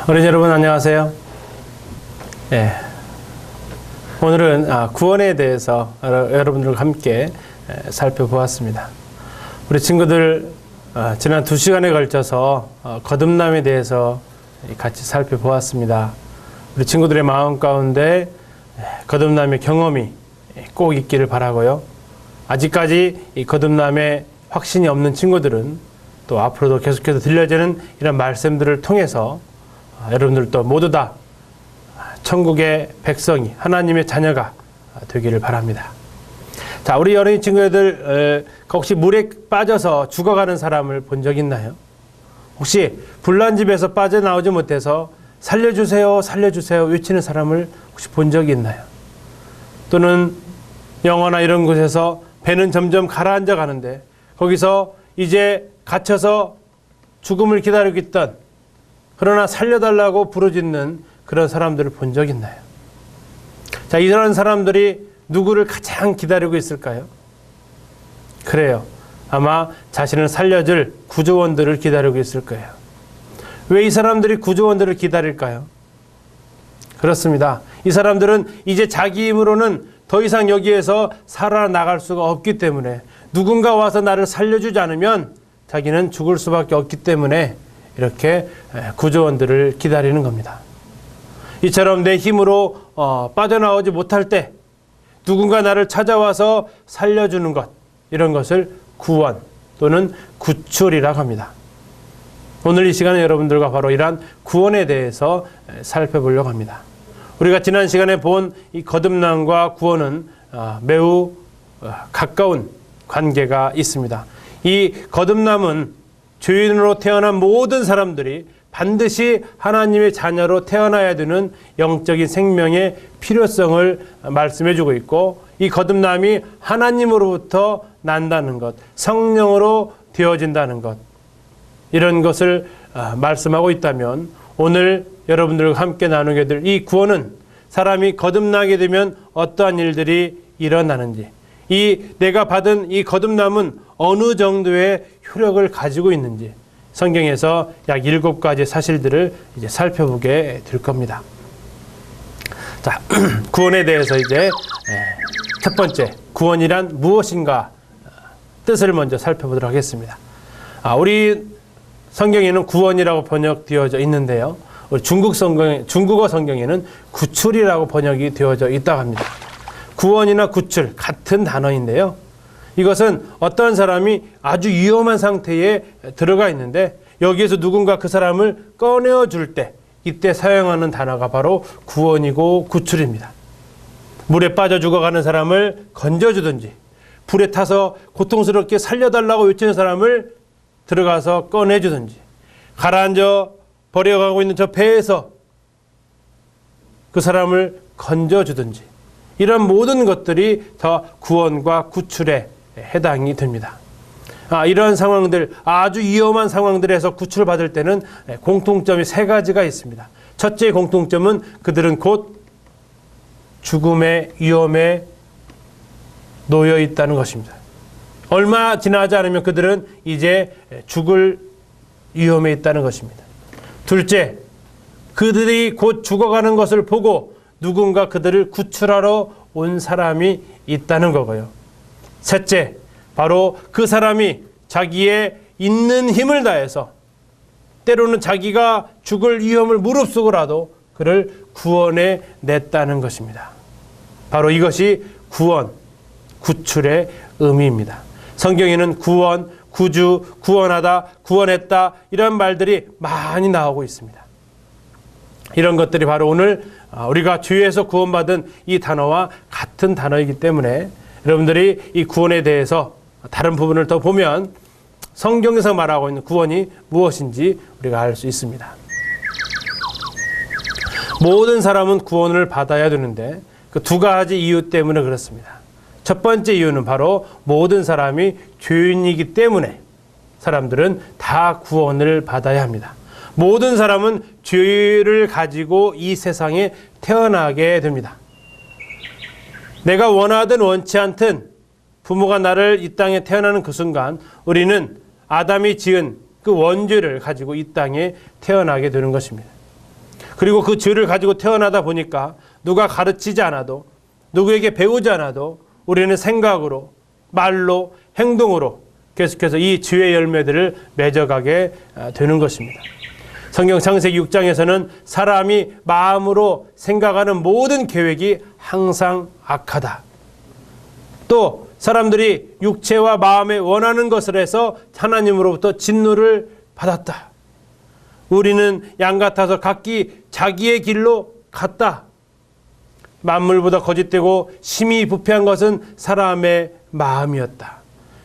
어린이 여러분 안녕하세요. 오늘은 구원에 대해서 여러분들과 함께 살펴보았습니다. 우리 친구들 지난 2시간에 걸쳐서 거듭남에 대해서 같이 살펴보았습니다. 우리 친구들의 마음 가운데 거듭남의 경험이 꼭 있기를 바라고요. 아직까지 이 거듭남의 확신이 없는 친구들은 또 앞으로도 계속해서 들려지는 이런 말씀들을 통해서 여러분들도 모두 다 천국의 백성이 하나님의 자녀가 되기를 바랍니다. 자, 우리 어린이 친구들 혹시 물에 빠져서 죽어가는 사람을 본 적 있나요? 혹시 불난 집에서 빠져나오지 못해서 살려주세요, 살려주세요 외치는 사람을 혹시 본 적이 있나요? 또는 영화나 이런 곳에서 배는 점점 가라앉아 가는데 거기서 이제 갇혀서 죽음을 기다리고 있던, 그러나 살려달라고 부르짖는 그런 사람들을 본 적 있나요? 자, 이런 사람들이 누구를 가장 기다리고 있을까요? 그래요. 아마 자신을 살려줄 구조원들을 기다리고 있을 거예요. 왜 이 사람들이 구조원들을 기다릴까요? 그렇습니다. 이 사람들은 이제 자기 힘으로는 더 이상 여기에서 살아나갈 수가 없기 때문에, 누군가 와서 나를 살려주지 않으면 자기는 죽을 수밖에 없기 때문에 이렇게 구조원들을 기다리는 겁니다. 이처럼 내 힘으로 빠져나오지 못할 때 누군가 나를 찾아와서 살려주는 것, 이런 것을 구원 또는 구출이라고 합니다. 오늘 이 시간에 여러분들과 바로 이러한 구원에 대해서 살펴보려고 합니다. 우리가 지난 시간에 본 이 거듭남과 구원은 매우 가까운 관계가 있습니다. 이 거듭남은 죄인으로 태어난 모든 사람들이 반드시 하나님의 자녀로 태어나야 되는 영적인 생명의 필요성을 말씀해주고 있고, 이 거듭남이 하나님으로부터 난다는 것, 성령으로 되어진다는 것, 이런 것을 말씀하고 있다면, 오늘 여러분들과 함께 나누게 될 이 구원은 사람이 거듭나게 되면 어떠한 일들이 일어나는지, 내가 받은 이 거듭남은 어느 정도의 효력을 가지고 있는지 성경에서 약 7가지 사실들을 이제 살펴보게 될 겁니다. 자, 구원에 대해서 이제 첫 번째, 구원이란 무엇인가 뜻을 먼저 살펴보도록 하겠습니다. 우리 성경에는 구원이라고 번역되어져 있는데요, 중국어 성경에는 구출이라고 번역이 되어져 있다고 합니다. 구원이나 구출 같은 단어인데요, 이것은 어떤 사람이 아주 위험한 상태에 들어가 있는데 여기에서 누군가 그 사람을 꺼내어 줄 때, 이때 사용하는 단어가 바로 구원이고 구출입니다. 물에 빠져 죽어가는 사람을 건져주든지, 불에 타서 고통스럽게 살려달라고 외치는 사람을 들어가서 꺼내주든지, 가라앉아 버려가고 있는 저 배에서 그 사람을 건져주든지, 이런 모든 것들이 다 구원과 구출에 해당이 됩니다. 이런 상황들, 아주 위험한 상황들에서 구출받을 때는 공통점이 3가지가 있습니다. 첫째 공통점은 그들은 곧 죽음의 위험에 놓여 있다는 것입니다. 얼마 지나지 않으면 그들은 이제 죽을 위험에 있다는 것입니다. 둘째, 그들이 곧 죽어가는 것을 보고 누군가 그들을 구출하러 온 사람이 있다는 거고요. 셋째, 바로 그 사람이 자기의 있는 힘을 다해서, 때로는 자기가 죽을 위험을 무릅쓰고라도 그를 구원해 냈다는 것입니다. 바로 이것이 구원, 구출의 의미입니다. 성경에는 구원, 구주, 구원하다, 구원했다, 이런 말들이 많이 나오고 있습니다. 이런 것들이 바로 오늘 우리가 죄에서 구원받은 이 단어와 같은 단어이기 때문에 여러분들이 이 구원에 대해서 다른 부분을 더 보면 성경에서 말하고 있는 구원이 무엇인지 우리가 알 수 있습니다. 모든 사람은 구원을 받아야 되는데 그 2가지 이유 때문에 그렇습니다. 첫 번째 이유는 바로 모든 사람이 죄인이기 때문에 사람들은 다 구원을 받아야 합니다. 모든 사람은 죄를 가지고 이 세상에 태어나게 됩니다. 내가 원하든 원치 않든 부모가 나를 이 땅에 태어나는 그 순간 우리는 아담이 지은 그 원죄를 가지고 이 땅에 태어나게 되는 것입니다. 그리고 그 죄를 가지고 태어나다 보니까 누가 가르치지 않아도, 누구에게 배우지 않아도 우리는 생각으로, 말로, 행동으로 계속해서 이 죄의 열매들을 맺어가게 되는 것입니다. 성경 창세기 6장에서는 사람이 마음으로 생각하는 모든 계획이 항상 악하다. 또 사람들이 육체와 마음에 원하는 것을 해서 하나님으로부터 진노를 받았다. 우리는 양 같아서 각기 자기의 길로 갔다. 만물보다 거짓되고 심히 부패한 것은 사람의 마음이었다.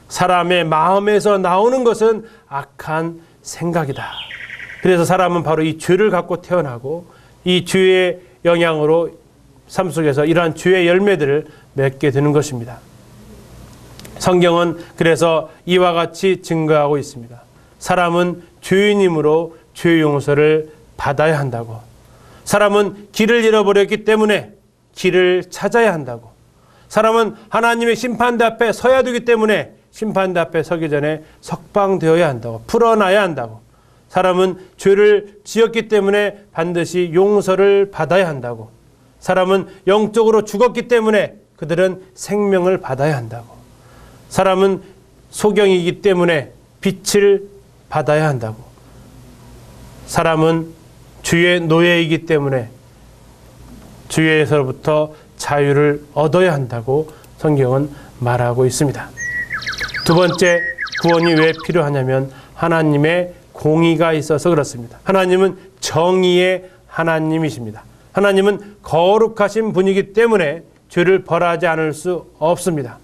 사람의 마음에서 나오는 것은 악한 생각이다. 그래서 사람은 바로 이 죄를 갖고 태어나고 이 죄의 영향으로 삶 속에서 이러한 죄의 열매들을 맺게 되는 것입니다. 성경은 그래서 이와 같이 증거하고 있습니다. 사람은 죄인이므로 죄 용서를 받아야 한다고. 사람은 길을 잃어버렸기 때문에 길을 찾아야 한다고. 사람은 하나님의 심판대 앞에 서야 되기 때문에 심판대 앞에 서기 전에 석방되어야 한다고. 풀어놔야 한다고. 사람은 죄를 지었기 때문에 반드시 용서를 받아야 한다고. 사람은 영적으로 죽었기 때문에 그들은 생명을 받아야 한다고. 사람은 소경이기 때문에 빛을 받아야 한다고. 사람은 주의 노예이기 때문에 주에서부터 자유를 얻어야 한다고 성경은 말하고 있습니다. 두 번째, 구원이 왜 필요하냐면 하나님의 공의가 있어서 그렇습니다. 하나님은 정의의 하나님이십니다. 하나님은 거룩하신 분이기 때문에 죄를 벌하지 않을 수 없습니다.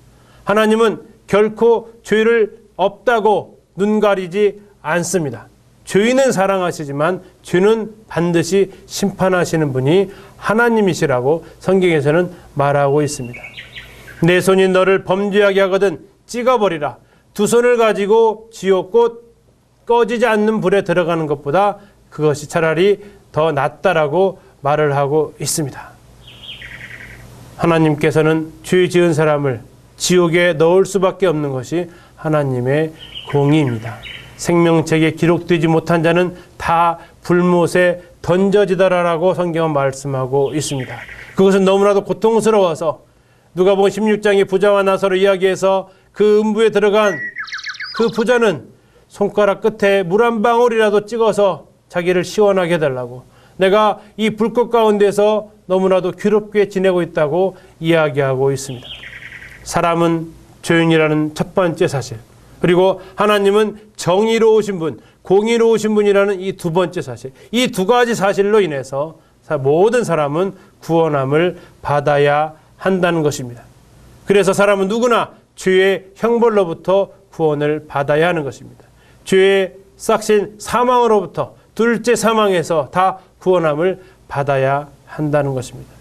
하나님은 결코 죄를 없다고 눈 가리지 않습니다. 죄인은 사랑하시지만 죄는 반드시 심판하시는 분이 하나님이시라고 성경에서는 말하고 있습니다. 내 손이 너를 범죄하게 하거든 찍어버리라. 두 손을 가지고 지옥꽃 꺼지지 않는 불에 들어가는 것보다 그것이 차라리 더 낫다라고 말을 하고 있습니다. 하나님께서는 죄 지은 사람을 지옥에 넣을 수밖에 없는 것이 하나님의 공의입니다. 생명책에 기록되지 못한 자는 다 불못에 던져지더라라고 성경은 말씀하고 있습니다. 그것은 너무나도 고통스러워서 누가복음 16장의 부자와 나사로 이야기해서 그 음부에 들어간 그 부자는 손가락 끝에 물 한 방울이라도 찍어서 자기를 시원하게 해달라고, 내가 이 불꽃 가운데서 너무나도 괴롭게 지내고 있다고 이야기하고 있습니다. 사람은 죄인이라는 첫 번째 사실, 그리고 하나님은 정의로우신 분, 공의로우신 분이라는 이 두 번째 사실, 이 두 가지 사실로 인해서 모든 사람은 구원함을 받아야 한다는 것입니다. 그래서 사람은 누구나 죄의 형벌로부터 구원을 받아야 하는 것입니다. 죄의 싹신 사망으로부터, 둘째 사망에서 다 구원함을 받아야 한다는 것입니다.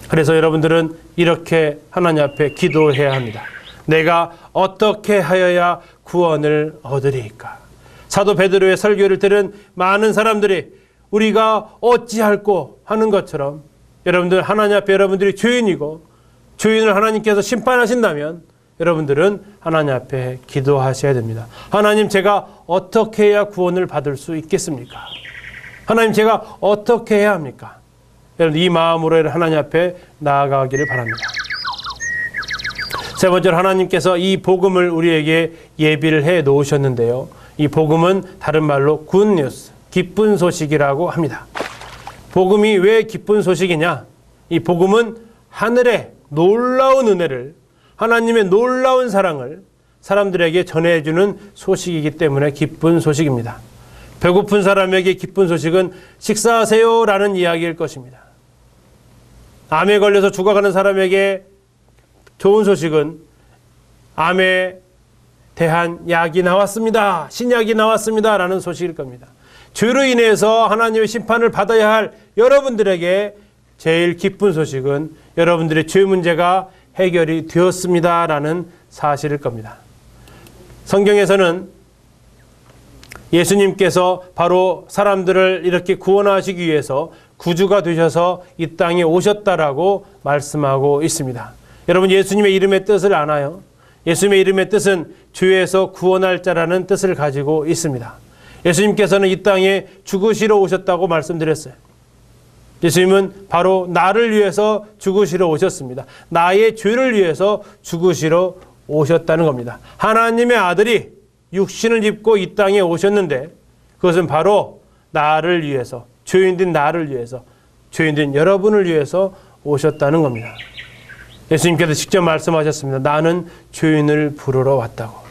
그래서 여러분들은 이렇게 하나님 앞에 기도해야 합니다. 내가 어떻게 하여야 구원을 얻으리이까? 사도 베드로의 설교를 들은 많은 사람들이 우리가 어찌할꼬 하는 것처럼, 여러분들 하나님 앞에 여러분들이 죄인이고 죄인을 하나님께서 심판하신다면 여러분들은 하나님 앞에 기도하셔야 됩니다. 하나님, 제가 어떻게 해야 구원을 받을 수 있겠습니까? 하나님, 제가 어떻게 해야 합니까? 여러분, 이 마음으로 하나님 앞에 나아가기를 바랍니다. 세 번째로, 하나님께서 이 복음을 우리에게 예비를 해 놓으셨는데요. 이 복음은 다른 말로 굿뉴스, 기쁜 소식이라고 합니다. 복음이 왜 기쁜 소식이냐? 이 복음은 하늘의 놀라운 은혜를, 하나님의 놀라운 사랑을 사람들에게 전해주는 소식이기 때문에 기쁜 소식입니다. 배고픈 사람에게 기쁜 소식은 식사하세요 라는 이야기일 것입니다. 암에 걸려서 죽어가는 사람에게 좋은 소식은 암에 대한 약이 나왔습니다, 신약이 나왔습니다 라는 소식일 겁니다. 죄로 인해서 하나님의 심판을 받아야 할 여러분들에게 제일 기쁜 소식은 여러분들의 죄 문제가 해결이 되었습니다 라는 사실일 겁니다. 성경에서는 예수님께서 바로 사람들을 이렇게 구원하시기 위해서 구주가 되셔서 이 땅에 오셨다라고 말씀하고 있습니다. 여러분, 예수님의 이름의 뜻을 아나요? 예수님의 이름의 뜻은 주에서 구원할 자라는 뜻을 가지고 있습니다. 예수님께서는 이 땅에 죽으시러 오셨다고 말씀드렸어요. 예수님은 바로 나를 위해서 죽으시러 오셨습니다. 나의 죄를 위해서 죽으시러 오셨다는 겁니다. 하나님의 아들이 육신을 입고 이 땅에 오셨는데 그것은 바로 나를 위해서, 죄인된 나를 위해서, 죄인된 여러분을 위해서 오셨다는 겁니다. 예수님께서 직접 말씀하셨습니다. 나는 죄인을 부르러 왔다고.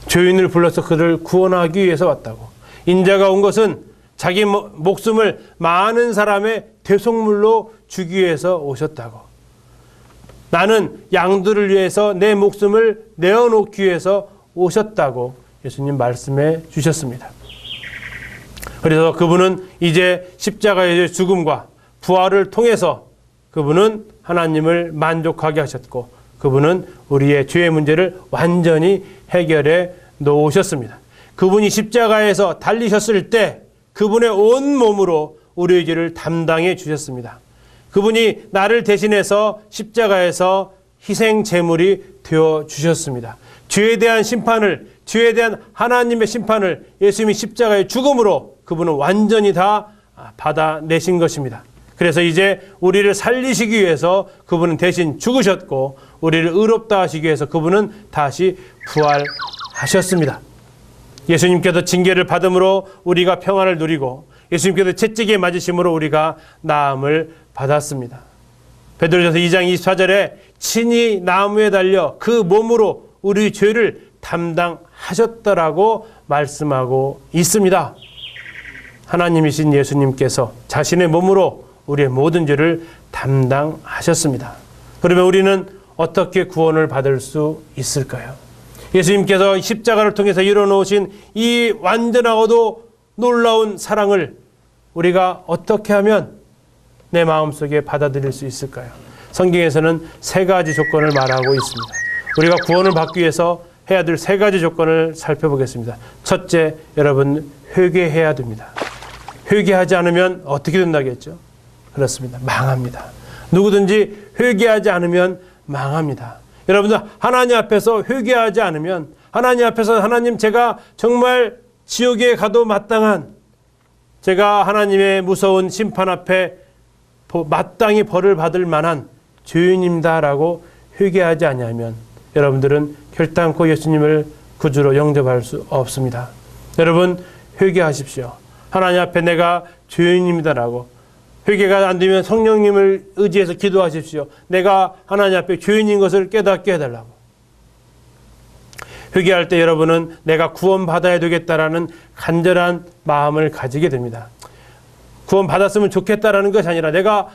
죄인을 불러서 그를 구원하기 위해서 왔다고. 인자가 온 것은 자기 목숨을 많은 사람의 대속물로 주기 위해서 오셨다고. 나는 양들을 위해서 내 목숨을 내어놓기 위해서 오셨다고 예수님 말씀해 주셨습니다. 그래서 그분은 이제 십자가의 죽음과 부활을 통해서 그분은 하나님을 만족하게 하셨고 그분은 우리의 죄의 문제를 완전히 해결해 놓으셨습니다. 그분이 십자가에서 달리셨을 때 그분의 온 몸으로 우리의 죄를 담당해 주셨습니다. 그분이 나를 대신해서 십자가에서 희생 제물이 되어 주셨습니다. 죄에 대한 심판을, 죄에 대한 하나님의 심판을 예수님이 십자가의 죽음으로 그분은 완전히 다 받아내신 것입니다. 그래서 이제 우리를 살리시기 위해서 그분은 대신 죽으셨고 우리를 의롭다 하시기 위해서 그분은 다시 부활하셨습니다. 예수님께서 징계를 받음으로 우리가 평안을 누리고 예수님께서 채찍에 맞으심으로 우리가 나음을 받았습니다. 베드로전서 2장 24절에 친히 나무에 달려 그 몸으로 우리 죄를 담당하셨다라고 말씀하고 있습니다. 하나님이신 예수님께서 자신의 몸으로 우리의 모든 죄를 담당하셨습니다. 그러면 우리는 어떻게 구원을 받을 수 있을까요? 예수님께서 십자가를 통해서 이뤄놓으신 이 완전하고도 놀라운 사랑을 우리가 어떻게 하면 내 마음속에 받아들일 수 있을까요? 성경에서는 세 가지 조건을 말하고 있습니다. 우리가 구원을 받기 위해서 해야 될 세 가지 조건을 살펴보겠습니다. 첫째, 여러분 회개해야 됩니다. 회개하지 않으면 어떻게 된다겠죠? 그렇습니다. 망합니다. 누구든지 회개하지 않으면 망합니다. 여러분들 하나님 앞에서 회개하지 않으면 하나님 앞에서 하나님 제가 정말 지옥에 가도 마땅한 제가 하나님의 무서운 심판 앞에 마땅히 벌을 받을 만한 죄인입니다라고 회개하지 않으면 여러분들은 결단코 예수님을 구주로 영접할 수 없습니다. 여러분 회개하십시오. 하나님 앞에 내가 죄인입니다라고 회개가 안 되면 성령님을 의지해서 기도하십시오. 내가 하나님 앞에 죄인인 것을 깨닫게 해달라고. 회개할 때 여러분은 내가 구원받아야 되겠다라는 간절한 마음을 가지게 됩니다. 구원받았으면 좋겠다라는 것이 아니라 내가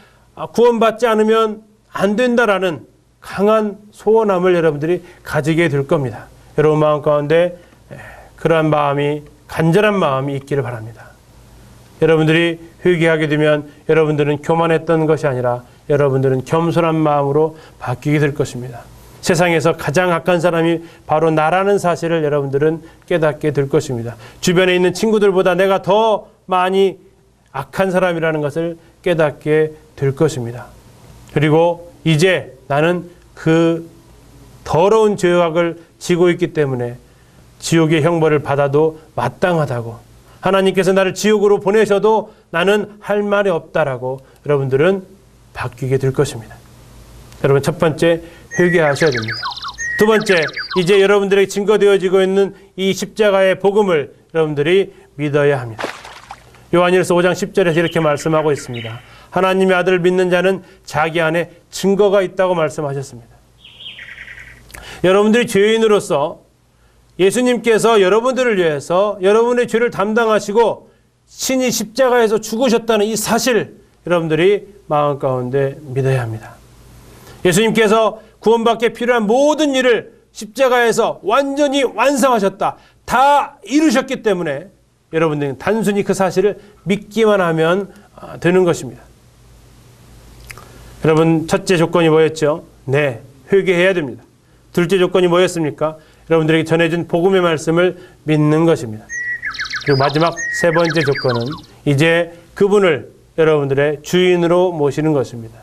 구원받지 않으면 안 된다라는 강한 소원함을 여러분들이 가지게 될 겁니다. 여러분 마음 가운데 그러한 마음이 간절한 마음이 있기를 바랍니다. 여러분들이 회개하게 되면 여러분들은 교만했던 것이 아니라 여러분들은 겸손한 마음으로 바뀌게 될 것입니다. 세상에서 가장 악한 사람이 바로 나라는 사실을 여러분들은 깨닫게 될 것입니다. 주변에 있는 친구들보다 내가 더 많이 악한 사람이라는 것을 깨닫게 될 것입니다. 그리고 이제 나는 그 더러운 죄악을 지고 있기 때문에 지옥의 형벌을 받아도 마땅하다고, 하나님께서 나를 지옥으로 보내셔도 나는 할 말이 없다라고 여러분들은 바뀌게 될 것입니다. 여러분 첫 번째 회개하셔야 됩니다. 두 번째, 이제 여러분들에게 증거되어지고 있는 이 십자가의 복음을 여러분들이 믿어야 합니다. 요한일서 5장 10절에서 이렇게 말씀하고 있습니다. 하나님의 아들을 믿는 자는 자기 안에 증거가 있다고 말씀하셨습니다. 여러분들이 죄인으로서 예수님께서 여러분들을 위해서 여러분의 죄를 담당하시고 신이 십자가에서 죽으셨다는 이 사실 여러분들이 마음 가운데 믿어야 합니다. 예수님께서 구원받기 필요한 모든 일을 십자가에서 완전히 완성하셨다. 다 이루셨기 때문에 여러분들은 단순히 그 사실을 믿기만 하면 되는 것입니다. 여러분 첫째 조건이 뭐였죠? 네, 회개해야 됩니다. 둘째 조건이 뭐였습니까? 여러분들에게 전해진 복음의 말씀을 믿는 것입니다. 그리고 마지막 세 번째 조건은 이제 그분을 여러분들의 주인으로 모시는 것입니다.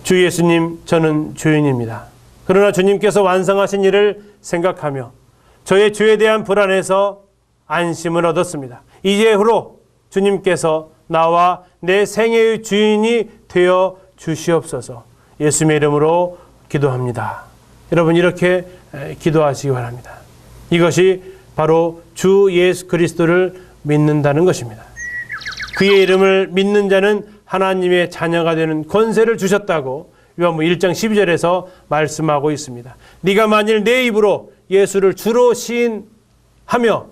주 예수님, 저는 주인입니다. 그러나 주님께서 완성하신 일을 생각하며 저의 죄에 대한 불안에서 안심을 얻었습니다. 이제후로 주님께서 나와 내 생애의 주인이 되어 주시옵소서. 예수님의 이름으로 기도합니다. 여러분 이렇게 기도하시기 바랍니다. 이것이 바로 주 예수 그리스도를 믿는다는 것입니다. 그의 이름을 믿는 자는 하나님의 자녀가 되는 권세를 주셨다고 요한복음 1장 12절에서 말씀하고 있습니다. 네가 만일 내 입으로 예수를 주로 시인하며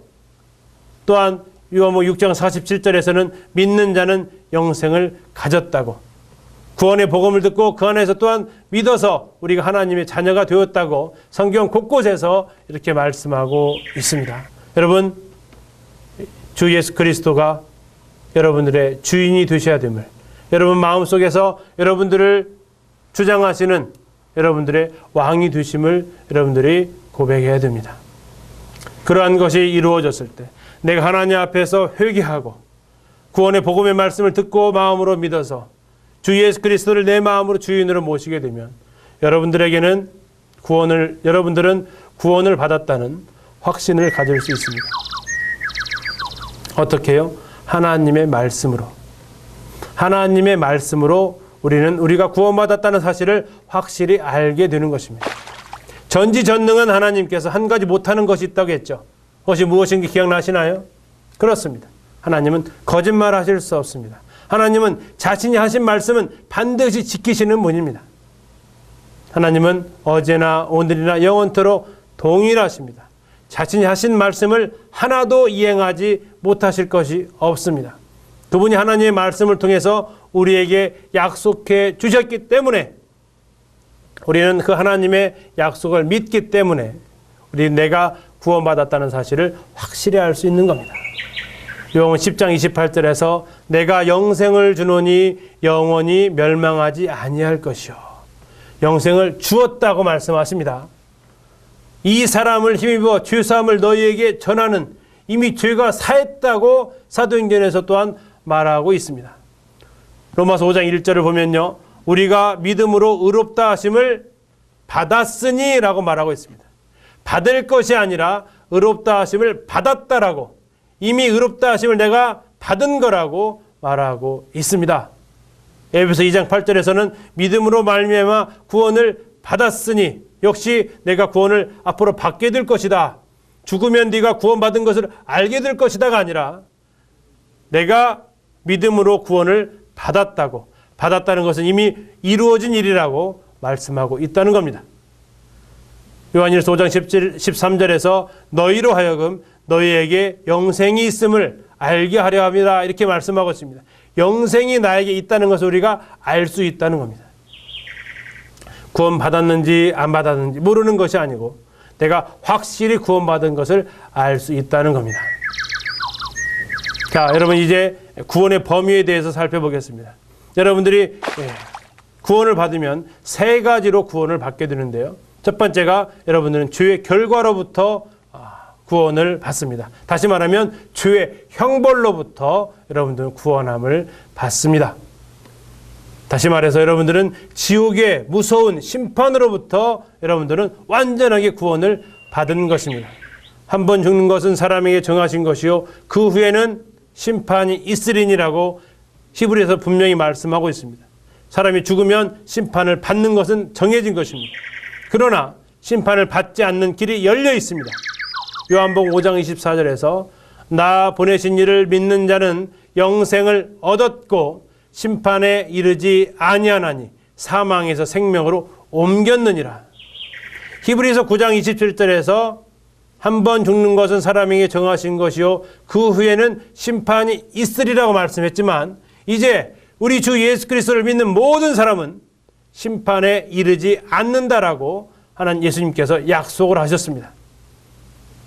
또한 요한복음 6장 47절에서는 믿는 자는 영생을 가졌다고, 구원의 복음을 듣고 그 안에서 또한 믿어서 우리가 하나님의 자녀가 되었다고 성경 곳곳에서 이렇게 말씀하고 있습니다. 여러분, 주 예수 그리스도가 여러분들의 주인이 되셔야 됨을, 여러분 마음속에서 여러분들을 주장하시는 여러분들의 왕이 되심을 여러분들이 고백해야 됩니다. 그러한 것이 이루어졌을 때 내가 하나님 앞에서 회개하고 구원의 복음의 말씀을 듣고 마음으로 믿어서 주 예수 그리스도를 내 마음으로 주인으로 모시게 되면 여러분들은 구원을 받았다는 확신을 가질 수 있습니다. 어떻게 해요? 하나님의 말씀으로. 하나님의 말씀으로 우리가 구원받았다는 사실을 확실히 알게 되는 것입니다. 전지전능한 하나님께서 한 가지 못하는 것이 있다고 했죠. 그것이 무엇인지 기억나시나요? 그렇습니다. 하나님은 거짓말하실 수 없습니다. 하나님은 자신이 하신 말씀은 반드시 지키시는 분입니다. 하나님은 어제나 오늘이나 영원토록 동일하십니다. 자신이 하신 말씀을 하나도 이행하지 못하실 것이 없습니다. 그분이 하나님의 말씀을 통해서 우리에게 약속해 주셨기 때문에 우리는 그 하나님의 약속을 믿기 때문에 내가 구원받았다는 사실을 확실히 알 수 있는 겁니다. 요한복음 10장 28절에서 내가 영생을 주노니 영원히 멸망하지 아니할 것이요. 영생을 주었다고 말씀하십니다. 이 사람을 힘입어 죄사함을 너희에게 전하는, 이미 죄가 사했다고 사도행전에서 또한 말하고 있습니다. 로마서 5장 1절을 보면요, 우리가 믿음으로 의롭다 하심을 받았으니 라고 말하고 있습니다. 받을 것이 아니라 의롭다 하심을 받았다라고, 이미 의롭다 하심을 내가 받은 거라고 말하고 있습니다. 에베소 2장 8절에서는 믿음으로 말미암아 구원을 받았으니 역시 내가 구원을 앞으로 받게 될 것이다. 죽으면 네가 구원받은 것을 알게 될 것이다가 아니라 내가 믿음으로 구원을 받았다는 것은 이미 이루어진 일이라고 말씀하고 있다는 겁니다. 요한일서 5장 13절에서 너희로 하여금 너희에게 영생이 있음을 알게 하려 합니다. 이렇게 말씀하고 있습니다. 영생이 나에게 있다는 것을 우리가 알 수 있다는 겁니다. 구원받았는지 안 받았는지 모르는 것이 아니고 내가 확실히 구원받은 것을 알 수 있다는 겁니다. 자, 여러분 이제 구원의 범위에 대해서 살펴보겠습니다. 여러분들이 구원을 받으면 세 가지로 구원을 받게 되는데요. 첫 번째가 여러분들은 죄의 결과로부터 구원을 받습니다. 다시 말하면 죄의 형벌로부터 여러분들은 구원함을 받습니다. 다시 말해서 여러분들은 지옥의 무서운 심판으로부터 여러분들은 완전하게 구원을 받은 것입니다. 한 번 죽는 것은 사람에게 정하신 것이요 그 후에는 심판이 있으리니라고 히브리서 분명히 말씀하고 있습니다. 사람이 죽으면 심판을 받는 것은 정해진 것입니다. 그러나 심판을 받지 않는 길이 열려 있습니다. 요한복음 5장 24절에서 나 보내신 이를 믿는 자는 영생을 얻었고 심판에 이르지 아니하나니 사망에서 생명으로 옮겼느니라. 히브리서 9장 27절에서 한 번 죽는 것은 사람에게 정하신 것이요 그 후에는 심판이 있으리라고 말씀했지만 이제 우리 주 예수 그리스도를 믿는 모든 사람은 심판에 이르지 않는다라고 하나님 예수님께서 약속을 하셨습니다.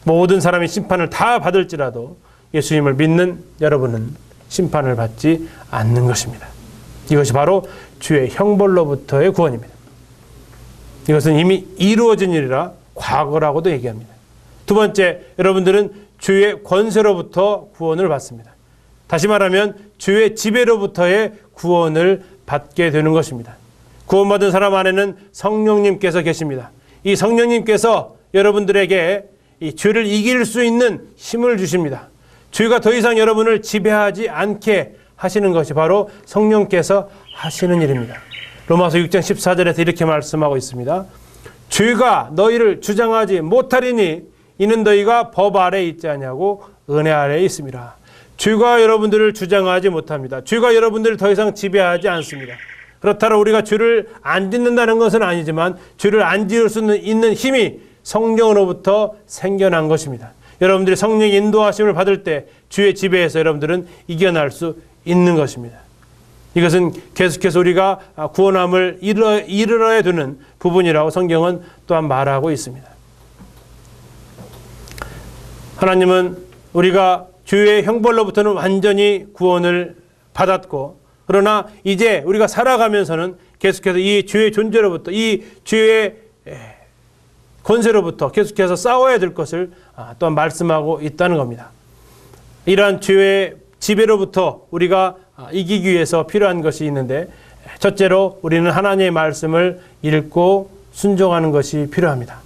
모든 사람이 심판을 다 받을지라도 예수님을 믿는 여러분은 심판을 받지 않는 것입니다. 이것이 바로 주의 형벌로부터의 구원입니다. 이것은 이미 이루어진 일이라 과거라고도 얘기합니다. 두 번째, 여러분들은 주의 권세로부터 구원을 받습니다. 다시 말하면 주의 지배로부터의 구원을 받게 되는 것입니다. 구원받은 사람 안에는 성령님께서 계십니다. 이 성령님께서 여러분들에게 이 죄를 이길 수 있는 힘을 주십니다. 죄가 더 이상 여러분을 지배하지 않게 하시는 것이 바로 성령께서 하시는 일입니다. 로마서 6장 14절에서 이렇게 말씀하고 있습니다. 죄가 너희를 주장하지 못하리니 이는 너희가 법 아래 있지 아니하고 은혜 아래 있습니다. 죄가 여러분들을 주장하지 못합니다. 죄가 여러분들을 더 이상 지배하지 않습니다. 그렇다면 우리가 죄를 안 짓는다는 것은 아니지만 죄를 안 지을 수 있는 힘이 성령으로부터 생겨난 것입니다. 여러분들이 성령의 인도하심을 받을 때 주의 지배에서 여러분들은 이겨날 수 있는 것입니다. 이것은 계속해서 우리가 구원함을 이르러야 되는 부분이라고 성경은 또한 말하고 있습니다. 하나님은 우리가 죄의 형벌로부터는 완전히 구원을 받았고, 그러나 이제 우리가 살아가면서는 계속해서 이 죄의 존재로부터, 이 죄의 권세로부터 계속해서 싸워야 될 것을 또한 말씀하고 있다는 겁니다. 이러한 죄의 지배로부터 우리가 이기기 위해서 필요한 것이 있는데, 첫째로 우리는 하나님의 말씀을 읽고 순종하는 것이 필요합니다.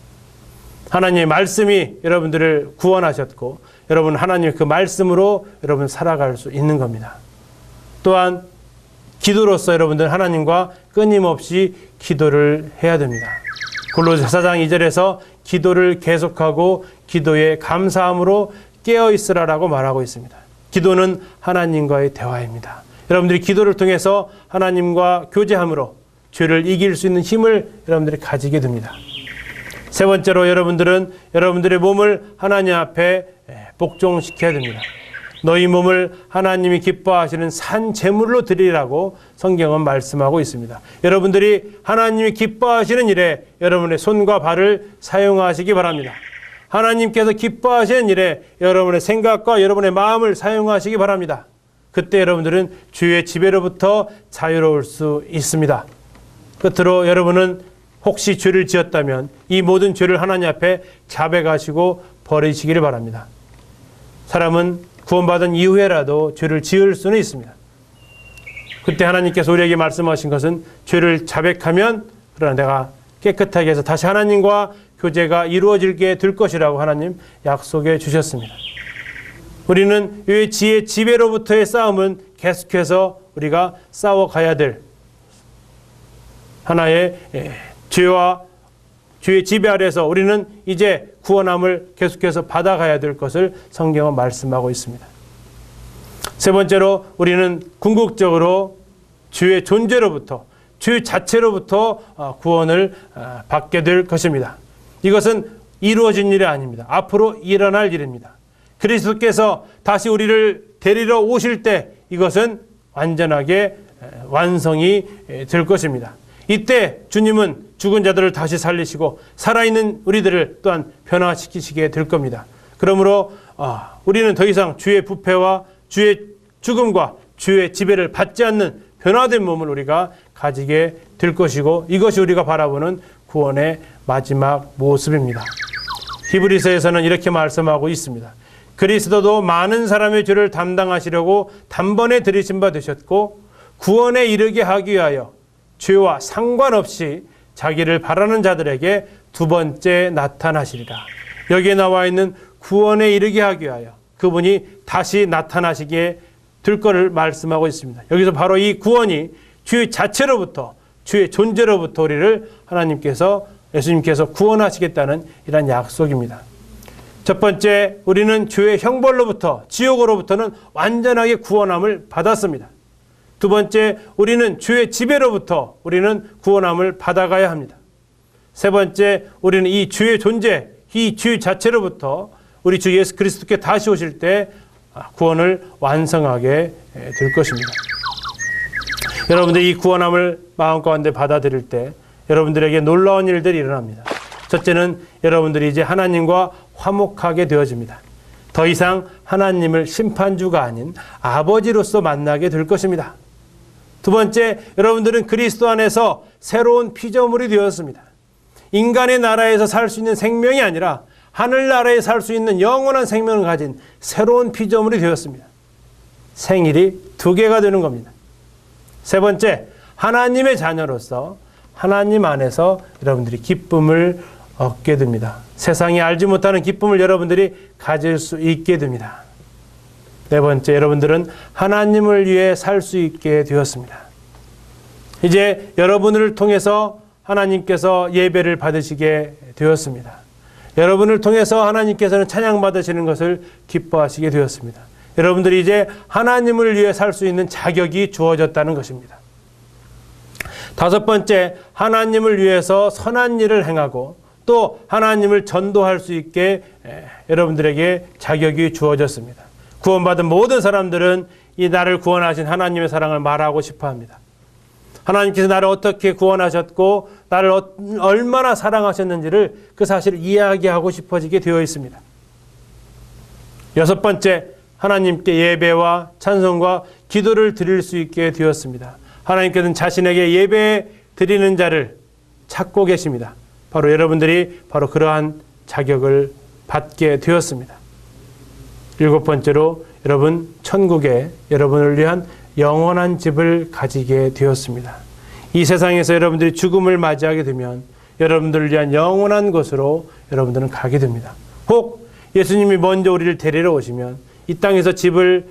하나님의 말씀이 여러분들을 구원하셨고, 여러분 하나님의 그 말씀으로 여러분 살아갈 수 있는 겁니다. 또한 기도로서 여러분들 하나님과 끊임없이 기도를 해야 됩니다. 골로새 4장 2절에서 기도를 계속하고 기도에 감사함으로 깨어 있으라라고 말하고 있습니다. 기도는 하나님과의 대화입니다. 여러분들이 기도를 통해서 하나님과 교제함으로 죄를 이길 수 있는 힘을 여러분들이 가지게 됩니다. 세 번째로 여러분들은 여러분들의 몸을 하나님 앞에 복종시켜야 됩니다. 너희 몸을 하나님이 기뻐하시는 산 제물로 드리라고 성경은 말씀하고 있습니다. 여러분들이 하나님이 기뻐하시는 일에 여러분의 손과 발을 사용하시기 바랍니다. 하나님께서 기뻐하시는 일에 여러분의 생각과 여러분의 마음을 사용하시기 바랍니다. 그때 여러분들은 주의 지배로부터 자유로울 수 있습니다. 끝으로 여러분은 혹시 죄를 지었다면 이 모든 죄를 하나님 앞에 자백하시고 버리시기를 바랍니다. 사람은 구원받은 이후에라도 죄를 지을 수는 있습니다. 그때 하나님께서 우리에게 말씀하신 것은 죄를 자백하면 그러나 내가 깨끗하게 해서 다시 하나님과 교제가 이루어지게 될 것이라고 하나님 약속해 주셨습니다. 우리는 이 지의 지배로부터의 싸움은 계속해서 우리가 싸워가야 될 하나의 죄와 죄의 지배 아래에서 우리는 이제 구원함을 계속해서 받아가야 될 것을 성경은 말씀하고 있습니다. 세 번째로 우리는 궁극적으로 죄의 존재로부터, 죄 자체로부터 구원을 받게 될 것입니다. 이것은 이루어진 일이 아닙니다. 앞으로 일어날 일입니다. 그리스도께서 다시 우리를 데리러 오실 때 이것은 완전하게 완성이 될 것입니다. 이때 주님은 죽은 자들을 다시 살리시고 살아있는 우리들을 또한 변화시키시게 될 겁니다. 그러므로 우리는 더 이상 주의 부패와 주의 죽음과 주의 지배를 받지 않는 변화된 몸을 우리가 가지게 될 것이고, 이것이 우리가 바라보는 구원의 마지막 모습입니다. 히브리서에서는 이렇게 말씀하고 있습니다. 그리스도도 많은 사람의 죄를 담당하시려고 단번에 들이신 바 되셨고 구원에 이르게 하기 위하여 죄와 상관없이 자기를 바라는 자들에게 두 번째 나타나시리라. 여기에 나와 있는 구원에 이르게 하기 위하여 그분이 다시 나타나시게 될 것을 말씀하고 있습니다. 여기서 바로 이 구원이 죄 자체로부터, 죄의 존재로부터 우리를 하나님께서, 예수님께서 구원하시겠다는 이런 약속입니다. 첫 번째, 우리는 죄의 형벌로부터, 지옥으로부터는 완전하게 구원함을 받았습니다. 두 번째, 우리는 죄의 지배로부터 우리는 구원함을 받아가야 합니다. 세 번째, 우리는 이 죄의 존재, 이 죄 자체로부터 우리 주 예수 그리스도께 다시 오실 때 구원을 완성하게 될 것입니다. 여러분들 이 구원함을 마음 가운데 받아들일 때 여러분들에게 놀라운 일들이 일어납니다. 첫째는 여러분들이 이제 하나님과 화목하게 되어집니다. 더 이상 하나님을 심판주가 아닌 아버지로서 만나게 될 것입니다. 두 번째, 여러분들은 그리스도 안에서 새로운 피조물이 되었습니다. 인간의 나라에서 살 수 있는 생명이 아니라 하늘나라에 살 수 있는 영원한 생명을 가진 새로운 피조물이 되었습니다. 생일이 2개가 되는 겁니다. 세 번째, 하나님의 자녀로서 하나님 안에서 여러분들이 기쁨을 얻게 됩니다. 세상이 알지 못하는 기쁨을 여러분들이 가질 수 있게 됩니다. 네 번째, 여러분들은 하나님을 위해 살 수 있게 되었습니다. 이제 여러분을 통해서 하나님께서 예배를 받으시게 되었습니다. 여러분을 통해서 하나님께서는 찬양받으시는 것을 기뻐하시게 되었습니다. 여러분들이 이제 하나님을 위해 살 수 있는 자격이 주어졌다는 것입니다. 다섯 번째, 하나님을 위해서 선한 일을 행하고 또 하나님을 전도할 수 있게 여러분들에게 자격이 주어졌습니다. 구원받은 모든 사람들은 이 나를 구원하신 하나님의 사랑을 말하고 싶어 합니다. 하나님께서 나를 어떻게 구원하셨고 나를 얼마나 사랑하셨는지를 그 사실을 이야기하고 싶어지게 되어 있습니다. 여섯 번째, 하나님께 예배와 찬송과 기도를 드릴 수 있게 되었습니다. 하나님께서는 자신에게 예배 드리는 자를 찾고 계십니다. 바로 여러분들이 바로 그러한 자격을 받게 되었습니다. 일곱 번째로, 여러분 천국에 여러분을 위한 영원한 집을 가지게 되었습니다. 이 세상에서 여러분들이 죽음을 맞이하게 되면 여러분들을 위한 영원한 곳으로 여러분들은 가게 됩니다. 혹 예수님이 먼저 우리를 데리러 오시면 이 땅에서의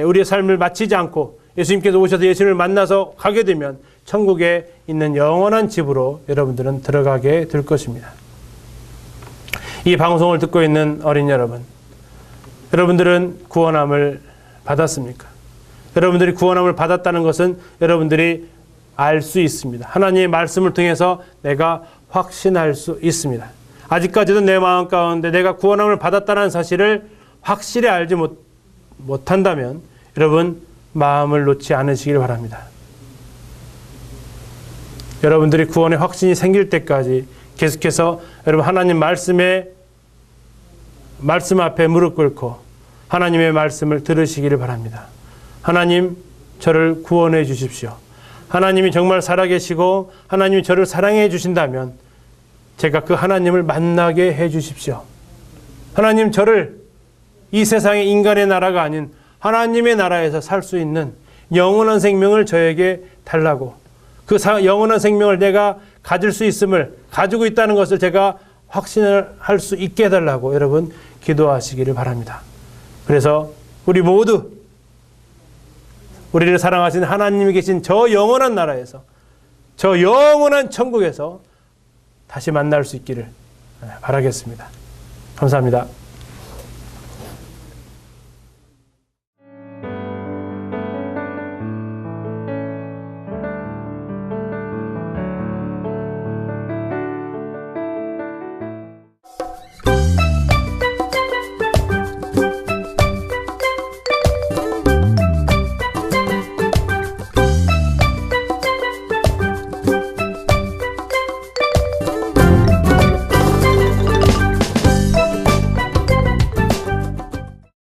우리의 삶을 마치지 않고 예수님께서 오셔서 예수님을 만나서 가게 되면 천국에 있는 영원한 집으로 여러분들은 들어가게 될 것입니다. 이 방송을 듣고 있는 어린 여러분, 여러분들은 구원함을 받았습니까? 여러분들이 구원함을 받았다는 것은 여러분들이 알 수 있습니다. 하나님의 말씀을 통해서 내가 확신할 수 있습니다. 아직까지도 내 마음 가운데 내가 구원함을 받았다는 사실을 확실히 알지 못한다면 여러분 마음을 놓지 않으시길 바랍니다. 여러분들이 구원의 확신이 생길 때까지 계속해서 여러분 하나님 말씀 앞에 무릎 꿇고 하나님의 말씀을 들으시기를 바랍니다. 하나님, 저를 구원해 주십시오. 하나님이 정말 살아계시고 하나님이 저를 사랑해 주신다면 제가 그 하나님을 만나게 해 주십시오. 하나님, 저를 이 세상의 인간의 나라가 아닌 하나님의 나라에서 살 수 있는 영원한 생명을 저에게 달라고, 그 영원한 생명을 내가 가질 수 있음을, 가지고 있다는 것을 제가 확신을 할 수 있게 해달라고 여러분 기도하시기를 바랍니다. 그래서 우리 모두 우리를 사랑하신 하나님이 계신 저 영원한 나라에서, 저 영원한 천국에서 다시 만날 수 있기를 바라겠습니다. 감사합니다.